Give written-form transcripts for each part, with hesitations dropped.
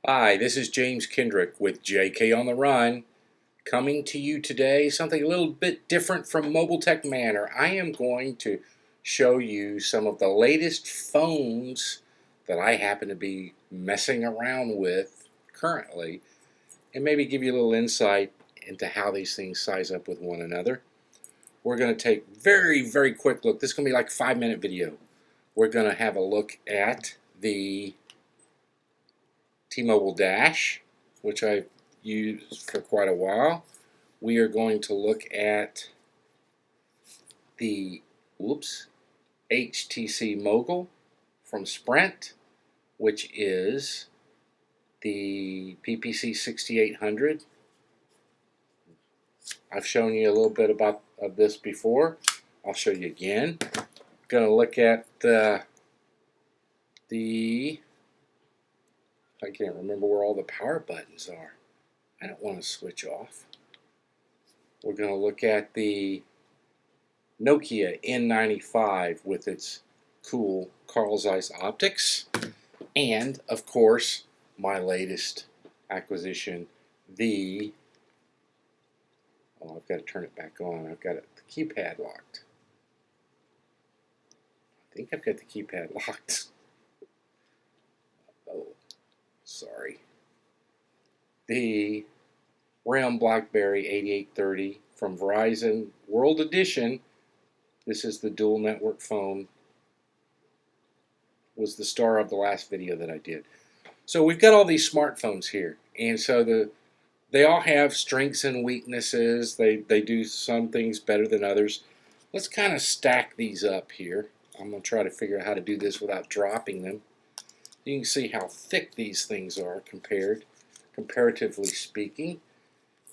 Hi, this is James Kendrick with jkOnTheRun, coming to you today something a little bit different from Mobile Tech Manor. I am going to show you some of the latest phones that I happen to be messing around with currently, and maybe give you a little insight into how these things size up with one another. We're going to take very quick look. This is going to be like a 5-minute video. We're going to have a look at the T-Mobile Dash, which I've used for quite a while. We are going to look at the HTC Mogul from Sprint, which is the PPC 6800. I've shown you a little bit of this before. I'll show you again. Going to look at the I can't remember where all the power buttons are. I don't want to switch off. We're going to look at the Nokia N95 with its cool Carl Zeiss optics. And, of course, my latest acquisition, I've got to turn it back on. I've got the keypad locked. I think I've got the keypad locked. Oh, sorry. The ROM BlackBerry 8830 from Verizon World Edition. This is the dual network phone. Was the star of the last video that I did. So we've got all these smartphones here, and so they all have strengths and weaknesses. They do some things better than others. Let's kind of stack these up here. I'm going to try to figure out how to do this without dropping them. You can see how thick these things are comparatively speaking.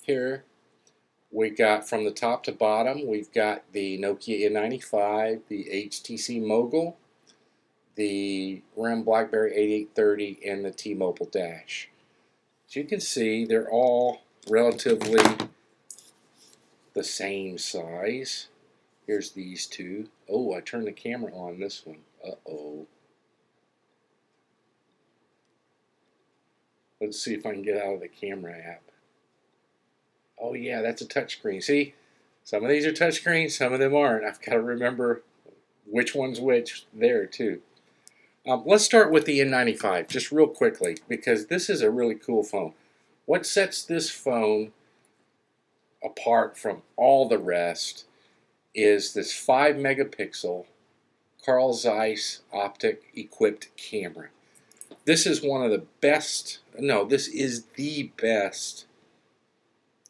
Here we got, from the top to bottom, we've got the Nokia N95, the HTC Mogul, the ROM BlackBerry 8830, and the T-Mobile Dash. As you can see, they're all relatively the same size. Here's these two. Oh, I turned the camera on this one. Uh-oh. Let's see if I can get out of the camera app. Oh yeah, that's a touchscreen. See, some of these are touchscreens, some of them aren't. I've got to remember which one's which there too. Let's start with the N95 just real quickly, because this is a really cool phone. What sets this phone apart from all the rest is this 5 megapixel Carl Zeiss optic equipped camera. This is one of the best, no, this is the best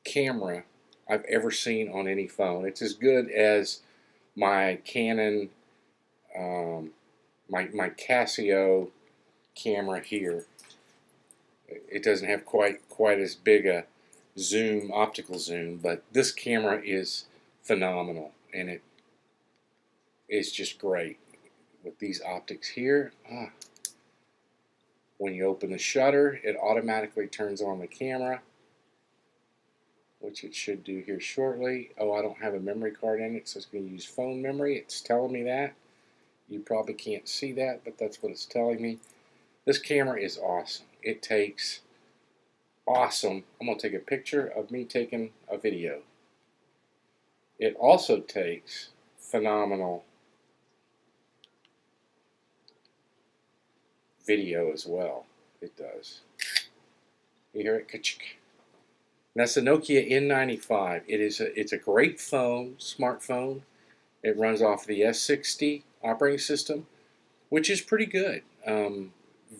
camera I've ever seen on any phone. It's as good as my Canon, my Casio camera here. It doesn't have quite as big a zoom, optical zoom, but this camera is phenomenal, and it is just great with these optics here. When you open the shutter, it automatically turns on the camera, which it should do here shortly. Oh, I don't have a memory card in it, so it's going to use phone memory. It's telling me that. You probably can't see that, but that's what it's telling me. This camera is awesome. It takes awesome. I'm going to take a picture of me taking a video. It also takes phenomenal video as well. It does. You hear it? Ka-chick. That's the Nokia N95. It's a great phone, smartphone. It runs off the S60 operating system, which is pretty good.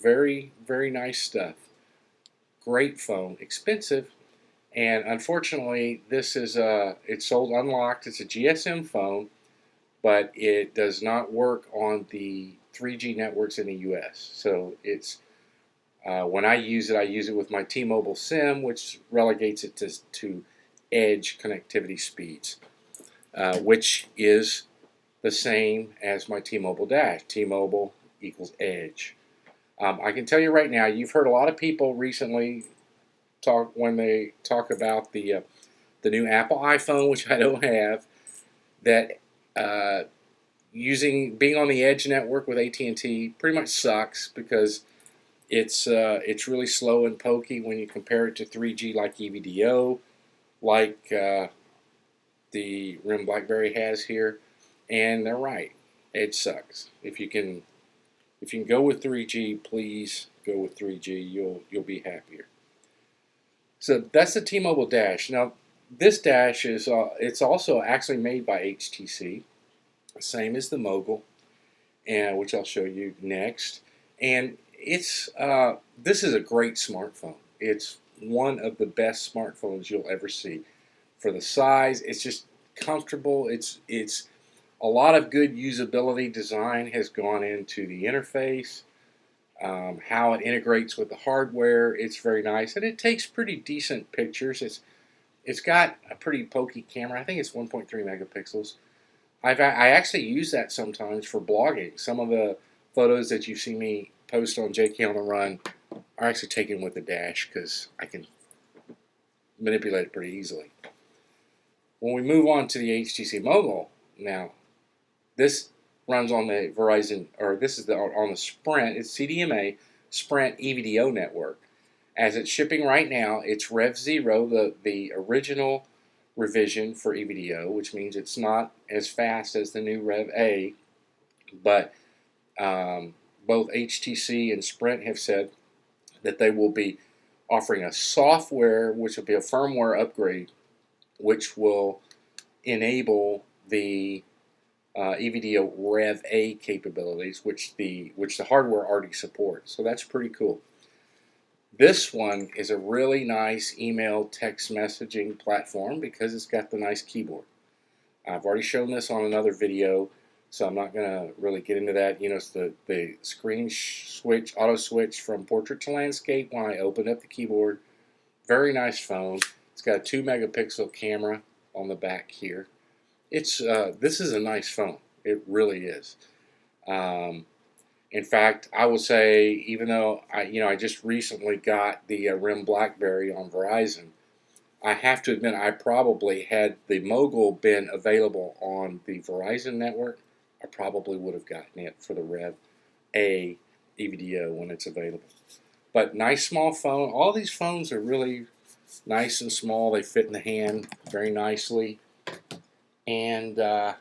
Very nice stuff. Great phone, expensive, and unfortunately, this is it's sold unlocked. It's a GSM phone, but it does not work on the 3G networks in the U.S. So it's when I use it with my T-Mobile SIM, which relegates it to edge connectivity speeds, which is the same as my T-Mobile Dash. T-Mobile equals edge. I can tell you right now, you've heard a lot of people recently when they talk about the new Apple iPhone, which I don't have, that being on the Edge network with AT&T pretty much sucks, because It's really slow and pokey when you compare it to 3G like EVDO, like the RIM BlackBerry has here, and they're right. It sucks. If you can go with 3G, please go with 3G. You'll be happier. So that's the T-Mobile Dash. Now this Dash is it's also actually made by HTC, same as the Mogul, and which I'll show you next. And it's this is a great smartphone. It's one of the best smartphones you'll ever see. For the size, it's just comfortable. It's a lot of good usability design has gone into the interface, how it integrates with the hardware. It's very nice, and it takes pretty decent pictures. It's got a pretty pokey camera. I think it's 1.3 megapixels. I actually use that sometimes for blogging. Some of the photos that you see me post on jkOnTheRun are actually taken with the Dash because I can manipulate it pretty easily. When we move on to the HTC Mogul, now this runs on the Verizon, or this is on the Sprint. It's CDMA Sprint EVDO network. As it's shipping right now, it's Rev 0, the original revision for EVDO, which means it's not as fast as the new Rev A, but both HTC and Sprint have said that they will be offering a software, which will be a firmware upgrade, which will enable the EVDO Rev A capabilities, which the hardware already supports. So that's pretty cool. This one is a really nice email text messaging platform because it's got the nice keyboard. I've already shown this on another video, so I'm not going to really get into that. You know, it's the screen switch, auto switch from portrait to landscape when I open up the keyboard. Very nice phone. It's got a 2 megapixel camera on the back here. This is a nice phone. It really is. In fact, I will say, even though I just recently got the RIM BlackBerry on Verizon, I have to admit I probably had the Mogul been available on the Verizon network, I probably would have gotten it for the Rev A EVDO when it's available. But nice small phone. All these phones are really nice and small. They fit in the hand very nicely. And I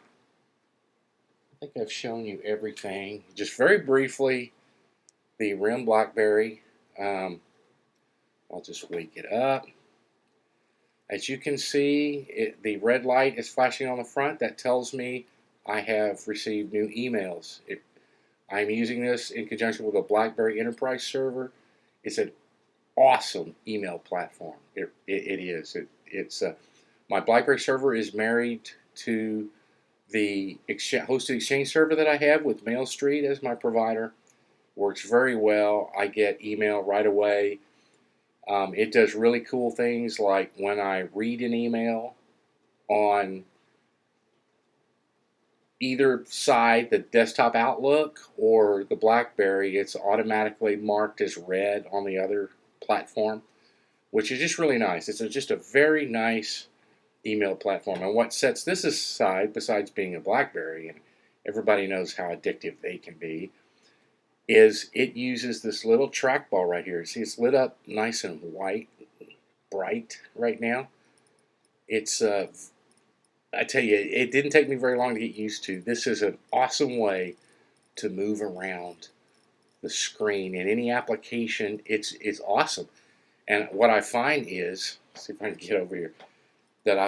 think I've shown you everything. Just very briefly, the RIM BlackBerry. I'll just wake it up. As you can see, the red light is flashing on the front. That tells me I have received new emails. I'm using this in conjunction with a BlackBerry Enterprise server. It's an awesome email platform. It is. My BlackBerry server is married to the hosted Exchange server that I have with Mail Street as my provider. Works very well. I get email right away. It does really cool things like when I read an email on either side, the desktop Outlook or the BlackBerry, it's automatically marked as read on the other platform, which is just really nice. It's just a very nice email platform. And what sets this aside, besides being a BlackBerry, and everybody knows how addictive they can be, is it uses this little trackball right here. See, it's lit up nice and white, bright right now. It's I tell you, it didn't take me very long to get used to. This is an awesome way to move around the screen in any application. It's awesome. And what I find is, let's see if I can get over here, that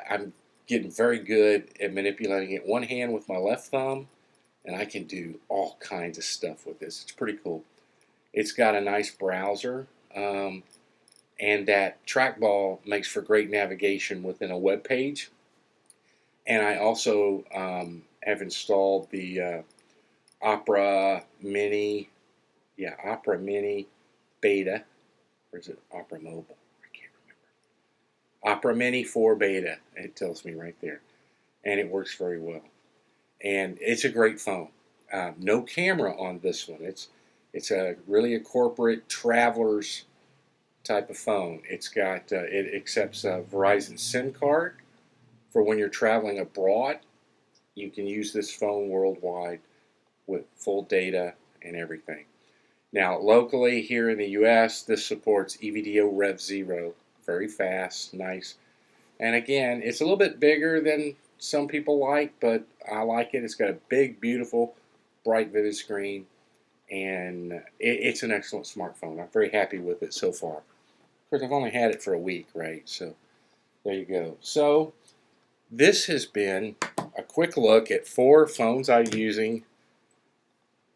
I'm getting very good at manipulating it. One hand with my left thumb, and I can do all kinds of stuff with this. It's pretty cool. It's got a nice browser, and that trackball makes for great navigation within a web page. And I also have installed the Opera Mini, Opera Mini Beta, or is it Opera Mobile? I can't remember. Opera Mini 4 Beta, it tells me right there. And it works very well. And it's a great phone. No camera on this one. It's really a corporate traveler's type of phone. It's got it accepts a Verizon SIM card for when you're traveling abroad. You can use this phone worldwide with full data and everything. Now, locally here in the US, this supports EVDO Rev 0. Very fast, nice. And again, it's a little bit bigger than some people like, but I like it. It's got a big, beautiful, bright, vivid screen. And it's an excellent smartphone. I'm very happy with it so far. Of course, I've only had it for a week, right? So there you go. So this has been a quick look at 4 phones I'm using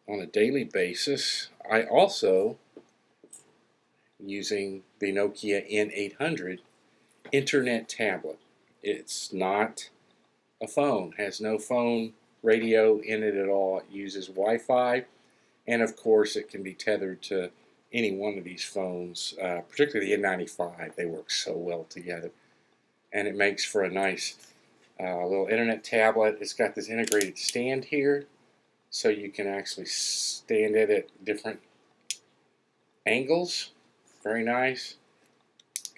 on a daily basis. I also using the Nokia N800 internet tablet. It's not a phone, has no phone radio in it at all. It uses Wi-Fi, and of course it can be tethered to any one of these phones, particularly the N95. They work so well together, and it makes for a nice little internet tablet. It's got this integrated stand here, so you can actually stand it at different angles. Very nice.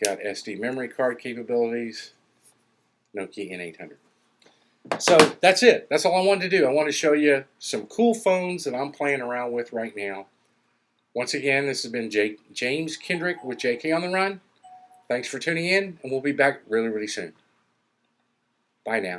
Got SD memory card capabilities. Nokia N800. So that's it. That's all I wanted to do. I want to show you some cool phones that I'm playing around with right now. Once again, this has been James Kendrick with JK on the Run. Thanks for tuning in, and we'll be back really, really soon. Bye now.